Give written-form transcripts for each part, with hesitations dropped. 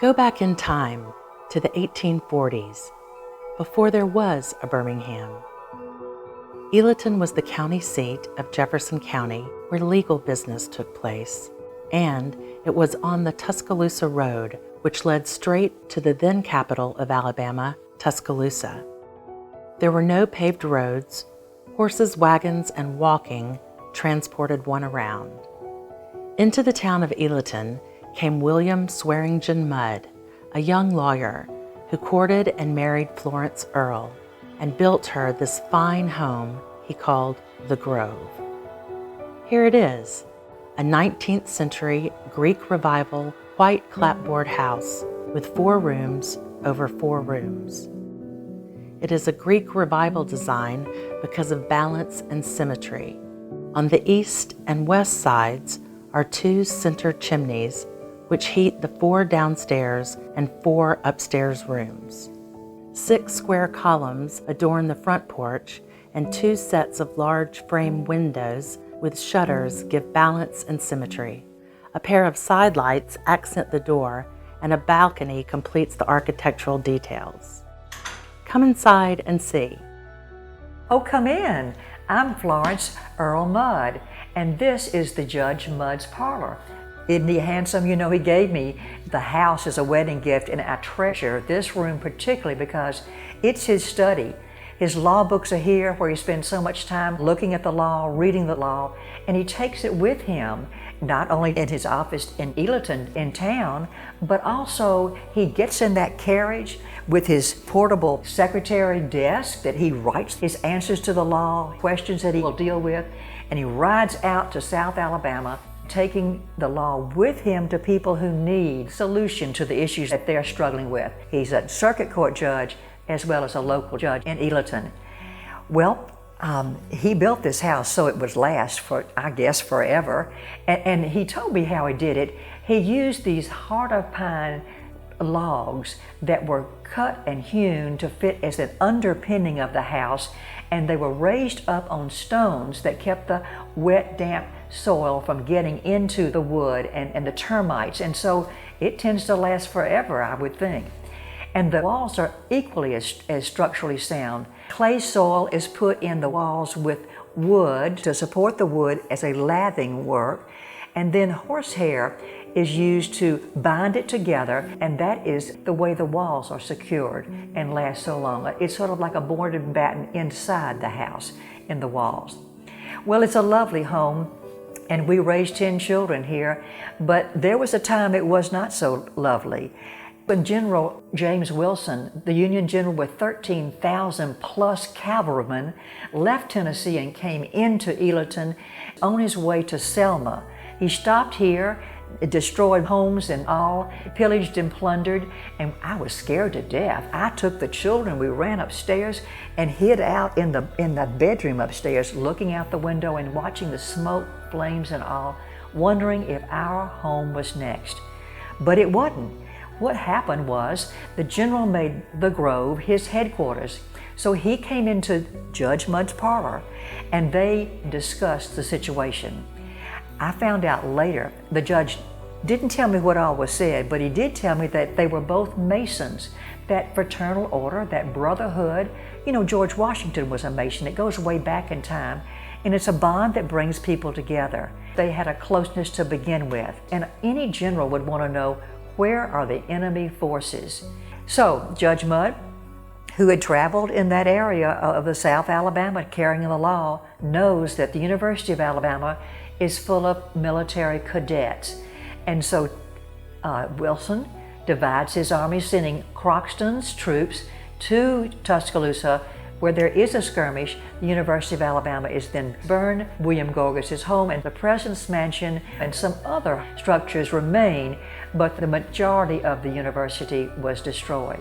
Go back in time to the 1840s, before there was a Birmingham. Arlington was the county seat of Jefferson County where legal business took place, and it was on the Tuscaloosa Road, which led straight to the then capital of Alabama, Tuscaloosa. There were no paved roads. Horses, wagons, and walking transported one around. Into the town of Arlington came William Swearingen Mudd, a young lawyer who courted and married Florence Earle and built her this fine home he called the Grove. Here it is, a 19th century Greek Revival white clapboard house with 4 rooms over 4 rooms. It is a Greek Revival design because of balance and symmetry. On the east and west sides are 2 center chimneys which heat the 4 downstairs and 4 upstairs rooms. 6 square columns adorn the front porch, and 2 sets of large frame windows with shutters give balance and symmetry. A pair of side lights accent the door, and a balcony completes the architectural details. Come inside and see. Oh, come in. I'm Florence Earle Mudd, and this is the Judge Mudd's parlor. Isn't he handsome? You know, he gave me the house as a wedding gift, and I treasure this room particularly because it's his study. His law books are here where he spends so much time looking at the law, reading the law, and he takes it with him, not only in his office in Arlington in town, but also he gets in that carriage with his portable secretary desk that he writes his answers to the law, questions that he will deal with, and he rides out to South Alabama, taking the law with him to people who need solution to the issues that they're struggling with. He's a circuit court judge as well as a local judge in Arlington. Well, he built this house so it would last for, I guess, forever. And he told me how he did it. He used these heart of pine logs that were cut and hewn to fit as an underpinning of the house, and they were raised up on stones that kept the wet, damp soil from getting into the wood and the termites, and so it tends to last forever, I would think. And the walls are equally as structurally sound. Clay soil is put in the walls with wood to support the wood as a lathing work, and then horsehair is used to bind it together, and that is the way the walls are secured and last so long. It's sort of like a boarded batten inside the house in the walls. Well, it's a lovely home, and we raised 10 children here, but there was a time it was not so lovely. When General James Wilson, the Union general with 13,000 plus cavalrymen, left Tennessee and came into Arlington on his way to Selma, he stopped here, destroyed homes and all, pillaged and plundered, and I was scared to death. I took the children, we ran upstairs and hid out in the bedroom upstairs, looking out the window and watching the smoke, flames and all, wondering if our home was next. But it wasn't. What happened was the general made the Grove his headquarters. So he came into Judge Mudd's parlor and they discussed the situation. I found out later, the judge didn't tell me what all was said, but he did tell me that they were both Masons. That fraternal order, that brotherhood, you know, George Washington was a Mason. It goes way back in time, and it's a bond that brings people together. They had a closeness to begin with, and any general would want to know, where are the enemy forces? So Judge Mudd, who had traveled in that area of the South Alabama carrying the law, knows that the University of Alabama is full of military cadets. And so Wilson divides his army, sending Croxton's troops to Tuscaloosa, where there is a skirmish. The University of Alabama is then burned, William Gorgas's home and the president's mansion and some other structures remain, but the majority of the university was destroyed.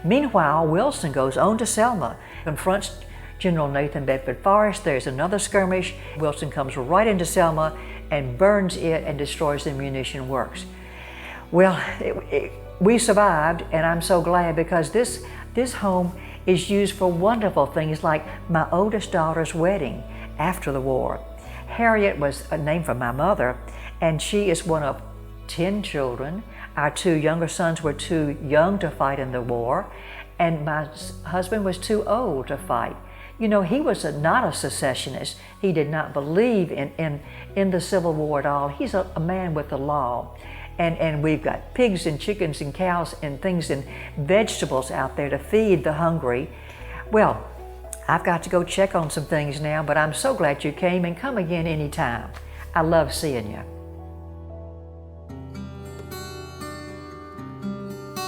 Meanwhile, Wilson goes on to Selma, confronts General Nathan Bedford Forrest. There's another skirmish. Wilson comes right into Selma and burns it and destroys the munition works. Well, we survived, and I'm so glad, because this home is used for wonderful things like my oldest daughter's wedding after the war. Harriet was a name for my mother, and she is one of 10 children. Our 2 younger sons were too young to fight in the war, and my husband was too old to fight. You know, he was not a secessionist. He did not believe in the Civil War at all. He's a man with the law. And we've got pigs and chickens and cows and things and vegetables out there to feed the hungry. Well, I've got to go check on some things now, but I'm so glad you came, and come again anytime. I love seeing you.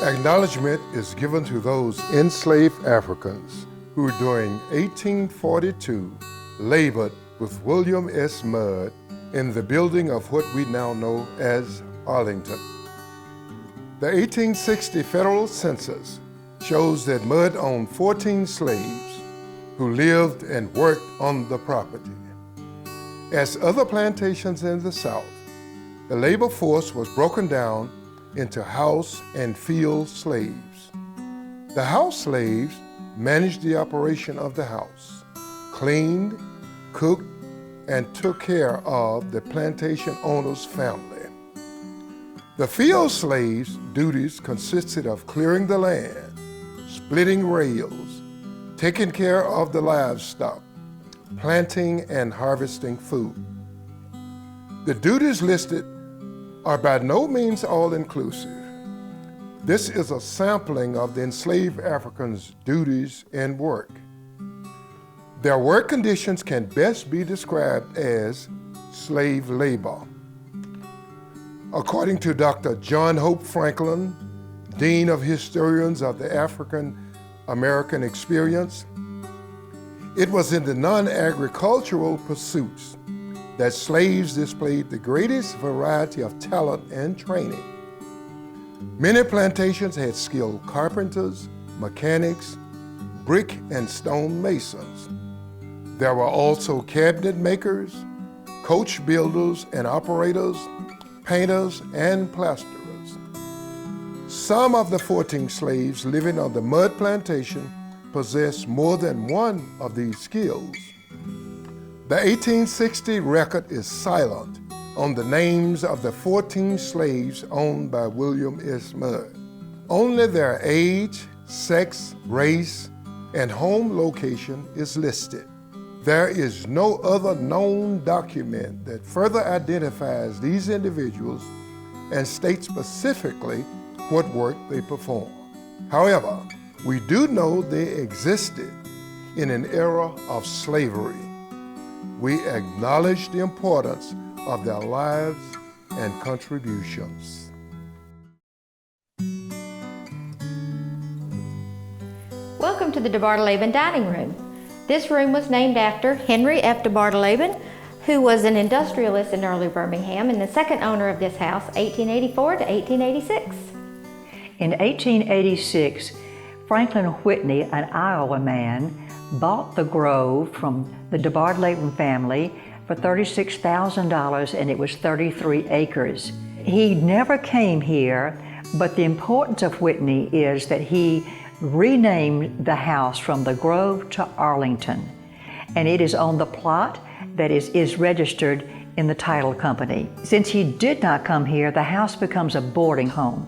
Acknowledgement is given to those enslaved Africans who during 1842 labored with William S. Mudd in the building of what we now know as Arlington. The 1860 federal census shows that Mudd owned 14 slaves who lived and worked on the property. As other plantations in the South, the labor force was broken down into house and field slaves. The house slaves managed the operation of the house, cleaned, cooked, and took care of the plantation owner's family. The field slaves' duties consisted of clearing the land, splitting rails, taking care of the livestock, planting and harvesting food. The duties listed are by no means all-inclusive. This is a sampling of the enslaved Africans' duties and work. Their work conditions can best be described as slave labor. According to Dr. John Hope Franklin, Dean of Historians of the African American Experience, it was in the non-agricultural pursuits that slaves displayed the greatest variety of talent and training. Many plantations had skilled carpenters, mechanics, brick and stone masons. There were also cabinet makers, coach builders and operators, painters and plasterers. Some of the 14 slaves living on the Mudd plantation possessed more than one of these skills. The 1860 record is silent on the names of the 14 slaves owned by William S. Mudd. Only their age, sex, race, and home location is listed. There is no other known document that further identifies these individuals and states specifically what work they perform. However, we do know they existed in an era of slavery. We acknowledge the importance of their lives and contributions. Welcome to the de Bartoleben Dining Room. This room was named after Henry F. de Bartoleben, who was an industrialist in early Birmingham and the second owner of this house, 1884 to 1886. In 1886, Franklin Whitney, an Iowa man, bought the grove from the de Bartoleben family for $36,000, and it was 33 acres. He never came here, but the importance of Whitney is that he renamed the house from the Grove to Arlington, and it is on the plot that is registered in the title company. Since he did not come here, the house becomes a boarding home,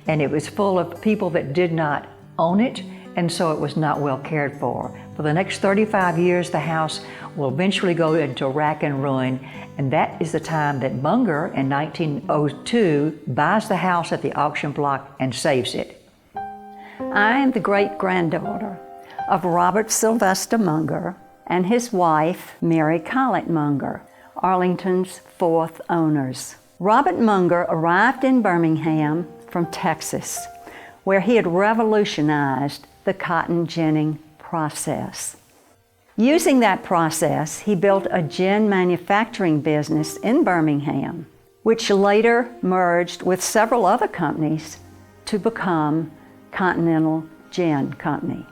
and it was full of people that did not own it, and so it was not well cared for. For the next 35 years, the house will eventually go into rack and ruin, and that is the time that Munger in 1902 buys the house at the auction block and saves it. I am the great-granddaughter of Robert Sylvester Munger and his wife, Mary Collett Munger, Arlington's fourth owners. Robert Munger arrived in Birmingham from Texas, where he had revolutionized the cotton ginning process. Using that process, he built a gin manufacturing business in Birmingham, which later merged with several other companies to become Continental Gin Company.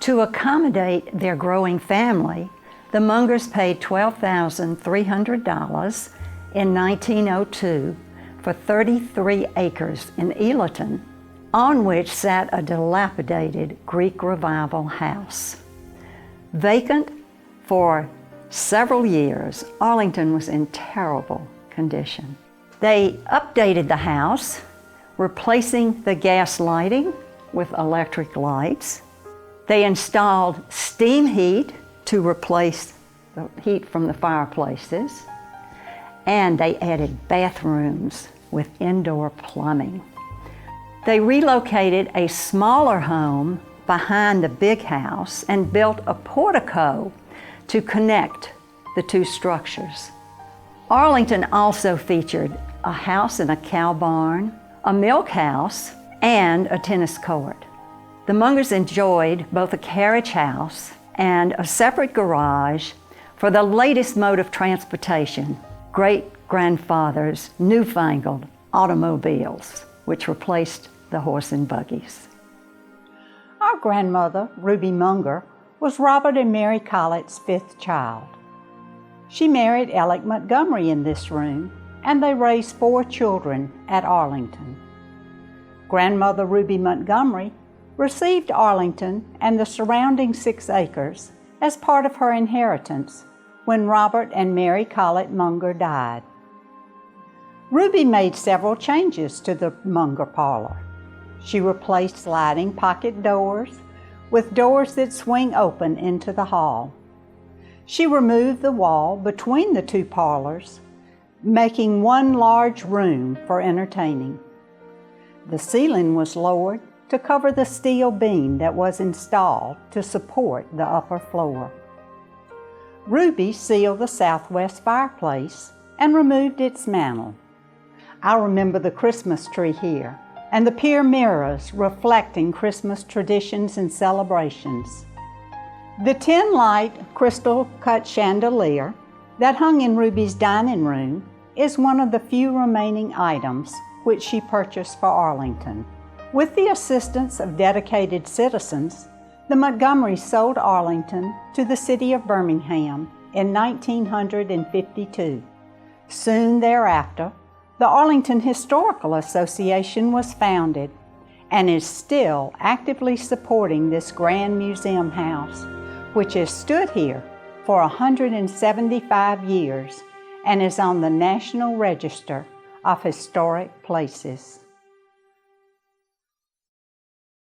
To accommodate their growing family, the Mungers paid $12,300 in 1902 for 33 acres in Ealerton, on which sat a dilapidated Greek Revival house. Vacant for several years, Arlington was in terrible condition. The They updated the house, replacing the gas lighting with electric lights. They installed steam heat to replace the heat from the fireplaces. And they added bathrooms with indoor plumbing. They relocated a smaller home behind the big house and built a portico to connect the two structures. Arlington also featured a house and a cow barn, a milk house, and a tennis court. The Mungers enjoyed both a carriage house and a separate garage for the latest mode of transportation, great-grandfather's newfangled automobiles, which replaced the horse and buggies. Our grandmother, Ruby Munger, was Robert and Mary Collett's fifth child. She married Alec Montgomery in this room, and they raised 4 children at Arlington. Grandmother Ruby Montgomery received Arlington and the surrounding 6 acres as part of her inheritance when Robert and Mary Collett Munger died. Ruby made several changes to the Munger parlor. She replaced sliding pocket doors with doors that swing open into the hall. She removed the wall between the 2 parlors, making one large room for entertaining. The ceiling was lowered to cover the steel beam that was installed to support the upper floor. Ruby sealed the southwest fireplace and removed its mantel. I remember the Christmas tree here and the pier mirrors reflecting Christmas traditions and celebrations. The 10-light crystal-cut chandelier that hung in Ruby's dining room is one of the few remaining items which she purchased for Arlington. With the assistance of dedicated citizens, the Montgomerys sold Arlington to the city of Birmingham in 1952. Soon thereafter, the Arlington Historical Association was founded and is still actively supporting this grand museum house, which has stood here for 175 years and is on the National Register of Historic Places.